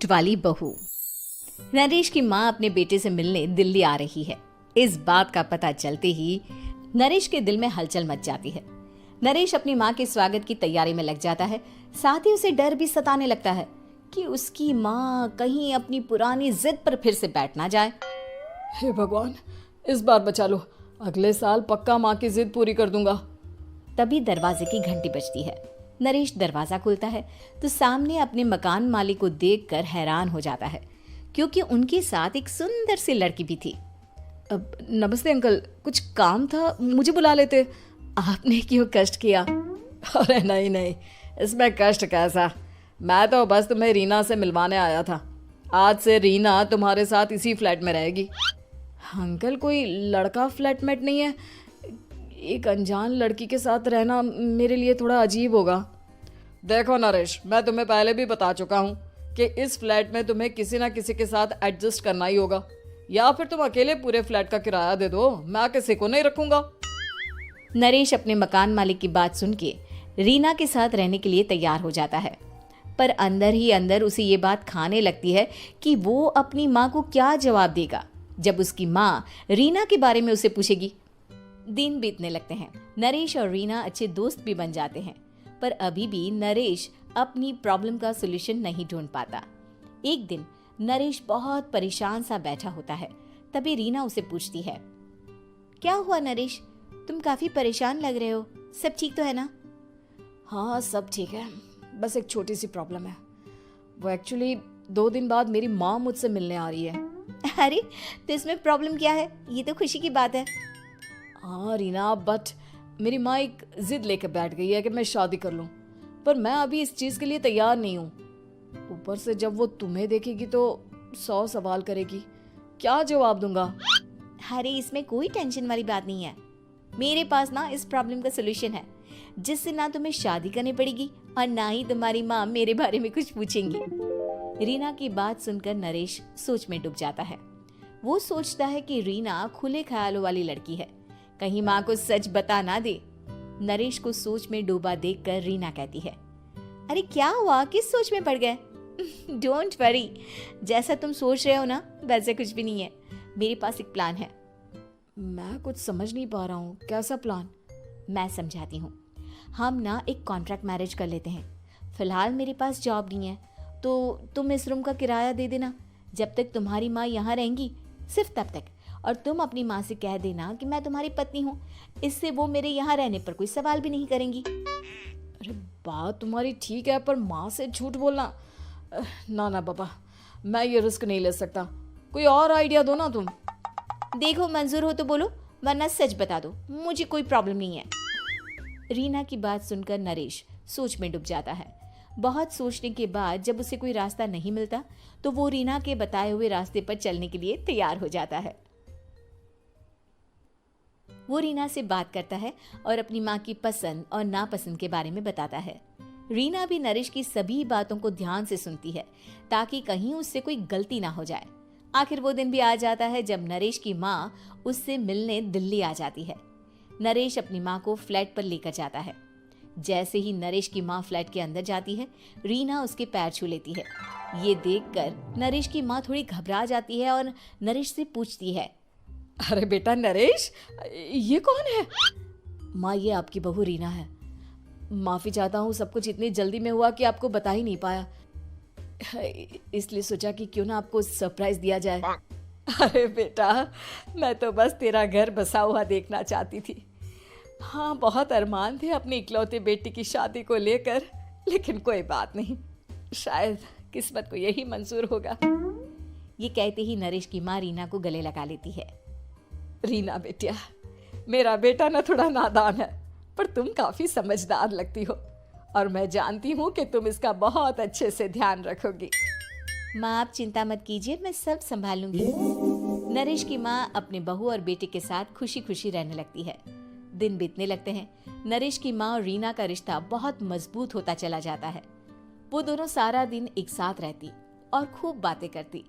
वाली बहू। नरेश की माँ अपने बेटे से मिलने दिल्ली आ रही है। इस बात का पता चलते ही नरेश के दिल में हलचल मच जाती है। नरेश अपनी माँ के स्वागत की तैयारी में लग जाता है। साथ ही उसे डर भी सताने लगता है कि उसकी माँ कहीं अपनी पुरानी जिद पर फिर से बैठ ना जाए। हे भगवान, इस बार बचा लो। अगले साल पक्का माँ की जिद पूरी कर दूंगा। तभी दरवाजे की घंटी बजती है। नरेश दरवाजा खोलता है तो सामने अपने मकान मालिक को देखकर हैरान हो जाता है, क्योंकि उनके साथ एक सुंदर सी लड़की भी थी। अब नमस्ते अंकल, कुछ काम था, मुझे बुला लेते। आपने क्यों कष्ट किया? अरे नहीं नहीं, इसमें कष्ट कैसा। मैं तो बस तुम्हें रीना से मिलवाने आया था। आज से रीना तुम्हारे साथ इसी फ्लैट में रहेगी। अंकल, कोई लड़का फ्लैटमेट नहीं है? एक अनजान लड़की के साथ रहना मेरे लिए थोड़ा अजीब होगा। देखो नरेश, मैं तुम्हें पहले भी बता चुका हूँ कि इस फ्लैट में तुम्हें किसी ना किसी के साथ एडजस्ट करना ही होगा, या फिर तुम अकेले पूरे फ्लैट का किराया दे दो, मैं किसी को नहीं रखूंगा। नरेश अपने मकान मालिक की बात सुन के रीना के साथ रहने के लिए तैयार हो जाता है, पर अंदर ही अंदर उसे ये बात खाने लगती है कि वो अपनी माँ को क्या जवाब देगा जब उसकी माँ रीना के बारे में उसे पूछेगी। दिन बीतने लगते हैं। नरेश और रीना अच्छे दोस्त भी बन जाते हैं, पर अभी भी नरेश अपनी प्रॉब्लम का सलूशन नहीं ढूंढ पाता। एक दिन नरेश बहुत परेशान सा बैठा होता है। तभी रीना उसे पूछती है, क्या हुआ नरेश, तुम काफी परेशान लग रहे हो, सब ठीक तो है ना? हाँ सब ठीक है, बस एक छोटी सी प्रॉब्लम है। वो एक्चुअली 2 दिन बाद मेरी माँ मुझसे मिलने आ रही है। अरे तो इसमें प्रॉब्लम क्या है, ये तो खुशी की बात है। हाँ रीना, बट मेरी माँ एक जिद लेकर बैठ गई है कि मैं शादी कर लूँ, पर मैं अभी इस चीज़ के लिए तैयार नहीं हूँ। ऊपर से जब वो तुम्हें देखेगी तो 100 सवाल करेगी, क्या जवाब दूंगा? अरे इसमें कोई टेंशन वाली बात नहीं है। मेरे पास ना इस प्रॉब्लम का सलूशन है, जिससे ना तुम्हें शादी करनी पड़ेगी और ना ही तुम्हारी माँ मेरे बारे में कुछ पूछेंगी। रीना की बात सुनकर नरेश सोच में डूब जाता है। वो सोचता है कि रीना खुले ख्यालों वाली लड़की है, कहीं माँ को सच बता ना दे। नरेश को सोच में डूबा देखकर रीना कहती है, अरे क्या हुआ, किस सोच में पड़ गए? डोंट वरी, जैसा तुम सोच रहे हो ना वैसे कुछ भी नहीं है। मेरे पास एक प्लान है। मैं कुछ समझ नहीं पा रहा हूँ, कैसा प्लान? मैं समझाती हूँ। हम ना एक कॉन्ट्रैक्ट मैरिज कर लेते हैं। फिलहाल मेरे पास जॉब नहीं है, तो तुम इस रूम का किराया दे देना जब तक तुम्हारी माँ यहाँ रहेंगी, सिर्फ तब तक। और तुम अपनी माँ से कह देना कि मैं तुम्हारी पत्नी हूँ, इससे वो मेरे यहाँ रहने पर कोई सवाल भी नहीं करेंगी। अरे बात तुम्हारी ठीक है, पर माँ से झूठ बोलना, ना ना बाबा, मैं ये रिस्क नहीं ले सकता। कोई और आइडिया दो ना तुम। देखो मंजूर हो तो बोलो, वरना सच बता दो, मुझे कोई प्रॉब्लम नहीं है। रीना की बात सुनकर नरेश सोच में डूब जाता है। बहुत सोचने के बाद जब उसे कोई रास्ता नहीं मिलता तो वो रीना के बताए हुए रास्ते पर चलने के लिए तैयार हो जाता है। वो रीना से बात करता है और अपनी माँ की पसंद और नापसंद के बारे में बताता है। रीना भी नरेश की सभी बातों को ध्यान से सुनती है, ताकि कहीं उससे कोई गलती ना हो जाए। आखिर वो दिन भी आ जाता है जब नरेश की माँ उससे मिलने दिल्ली आ जाती है। नरेश अपनी माँ को फ्लैट पर लेकर जाता है। जैसे ही नरेश की माँ फ्लैट के अंदर जाती है, रीना उसके पैर छू लेती है। ये देखकर नरेश की माँ थोड़ी घबरा जाती है और नरेश से पूछती है, अरे बेटा नरेश, ये कौन है? माँ, ये आपकी बहू रीना है। माफ़ी चाहता हूँ, सब कुछ इतनी जल्दी में हुआ कि आपको बता ही नहीं पाया, इसलिए सोचा कि क्यों ना आपको सरप्राइज दिया जाए। अरे बेटा, मैं तो बस तेरा घर बसा हुआ देखना चाहती थी। हाँ, बहुत अरमान थे अपनी इकलौते बेटी की शादी को लेकर, लेकिन कोई बात नहीं, शायद किस्मत को यही मंजूर होगा। ये कहते ही नरेश की माँ रीना को गले लगा लेती है। रीना बेटिया, मेरा बेटा ना थोड़ा नादान है, पर तुम काफी समझदार लगती हो, और मैं जानती हूँ कि तुम इसका बहुत अच्छे से ध्यान रखोगी। माँ आप चिंता मत कीजिए, मैं सब संभाल लूंगी। नरेश की माँ अपने बहू और बेटे के साथ खुशी खुशी रहने लगती है। दिन बीतने लगते हैं। नरेश की माँ और रीना का रिश्ता बहुत मजबूत होता चला जाता है। वो दोनों सारा दिन एक साथ रहती और खूब बातें करती।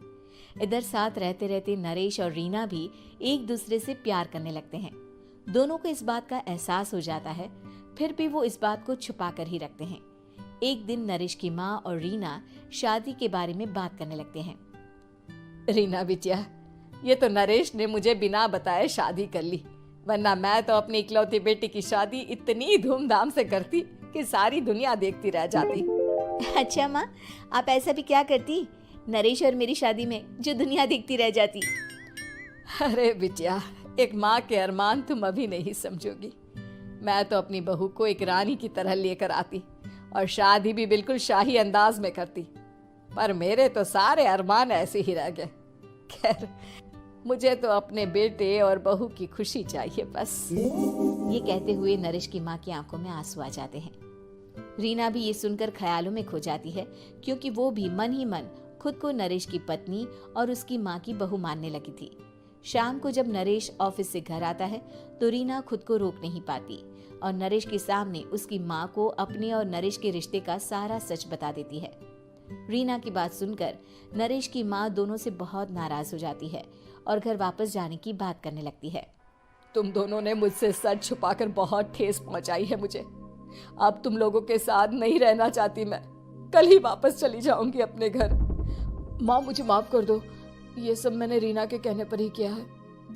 इधर साथ रहते रहते नरेश और रीना भी एक दूसरे से प्यार करने लगते हैं। दोनों को इस बात का एहसास हो जाता है, फिर भी वो इस बात को छुपा कर ही रखते हैं। एक दिन नरेश की माँ और रीना शादी के बारे में बात करने लगते हैं। रीना बिटिया, ये तो नरेश ने मुझे बिना बताए शादी कर ली, वरना मैं तो अपनी इकलौती बेटी की शादी इतनी धूमधाम से करती कि सारी दुनिया देखती रह जाती। अच्छा माँ, आप ऐसा भी क्या करती नरेश और मेरी शादी में जो दुनिया देखती रह जाती? अरे बिटिया, एक माँ के अरमान तुम अभी नहीं समझोगी। मैं तो अपनी बहू को एक रानी की तरह लेकर आती और शादी भी बिल्कुल शाही अंदाज में करती, पर मेरे तो सारे अरमान ऐसे ही रह गए। खैर, मुझे तो अपने बेटे और बहू की खुशी चाहिए बस। ये कहते हुए नरेश की माँ की आंखों में आंसू आ जाते हैं। रीना भी ये सुनकर ख्यालों में खो जाती है, क्योंकि वो भी मन ही मन खुद को नरेश की पत्नी और उसकी माँ की बहू मानने लगी थी। शाम को जब नरेश ऑफिस से घर आता है तो रीना खुद को रोक नहीं पाती और नरेश के सामने उसकी माँ को अपने और नरेश के रिश्ते का सारा सच बता देती है। रीना की बात सुनकर नरेश की माँ दोनों से बहुत नाराज हो जाती है और घर वापस जाने की बात करने लगती है। तुम दोनों ने मुझसे सच छुपाकर बहुत ठेस पहुंचाई है मुझे। अब तुम लोगों के साथ नहीं रहना चाहती मैं। कल ही वापस चली जाऊंगी अपने घर। माँ, मुझे माफ कर दो, ये सब मैंने रीना के कहने पर ही किया है,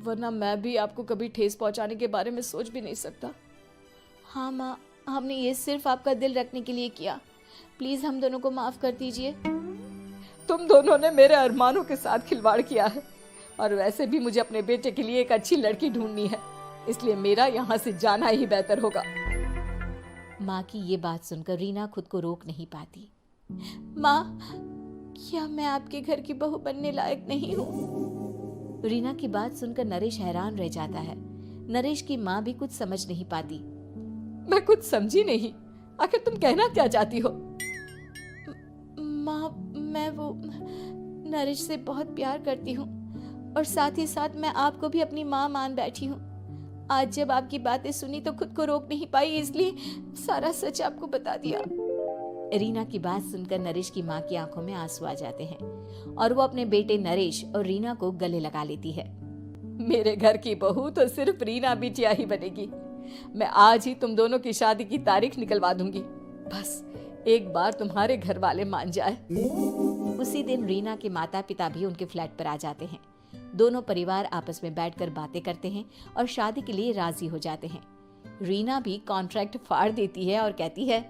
वरना मैं भी आपको कभी ठेस पहुंचाने के बारे में सोच भी नहीं सकता। हाँ माँ, हमने ये सिर्फ आपका दिल रखने के लिए किया, प्लीज हम दोनों को माफ कर दीजिए। तुम दोनों ने मेरे अरमानों के साथ खिलवाड़ किया है, और वैसे भी मुझे अपने बेटे के लिए एक अच्छी लड़की ढूंढनी है, इसलिए मेरा यहाँ से जाना ही बेहतर होगा। माँ की ये बात सुनकर रीना खुद को रोक नहीं पाती। माँ, क्या मैं आपके घर की बहू बनने लायक नहीं हूँ? रीना की बात सुनकर नरेश हैरान रह जाता है। नरेश की माँ भी कुछ समझ नहीं पाती। मैं कुछ समझी नहीं, आखिर तुम कहना क्या चाहती हो? माँ, मैं वो नरेश से बहुत प्यार करती हूँ और साथ ही साथ मैं आपको भी अपनी माँ मान बैठी हूँ। आज जब आपकी बातें सुनी तो खुद को रोक नहीं पाई, इसलिए सारा सच आपको बता दिया। रीना की बात सुनकर नरेश की माँ की आंखों में आंसू आ जाते हैं और वो अपने बेटे नरेश और रीना को गले लगा लेती है। मेरे घर की बहू तो सिर्फ रीना बिटिया ही बनेगी। मैं आज ही तुम दोनों की शादी की तारीख निकलवा दूंगी, बस एक बार तुम्हारे घर वाले मान जाए। उसी दिन रीना के माता पिता भी उनके फ्लैट पर आ जाते हैं। दोनों परिवार आपस में बैठकर बातें करते हैं और शादी के लिए राजी हो जाते हैं। रीना भी कॉन्ट्रैक्ट फाड़ देती है और कहती है,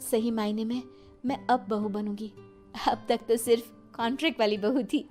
सही मायने में मैं अब बहू बनूंगी, अब तक तो सिर्फ कॉन्ट्रैक्ट वाली बहू थी।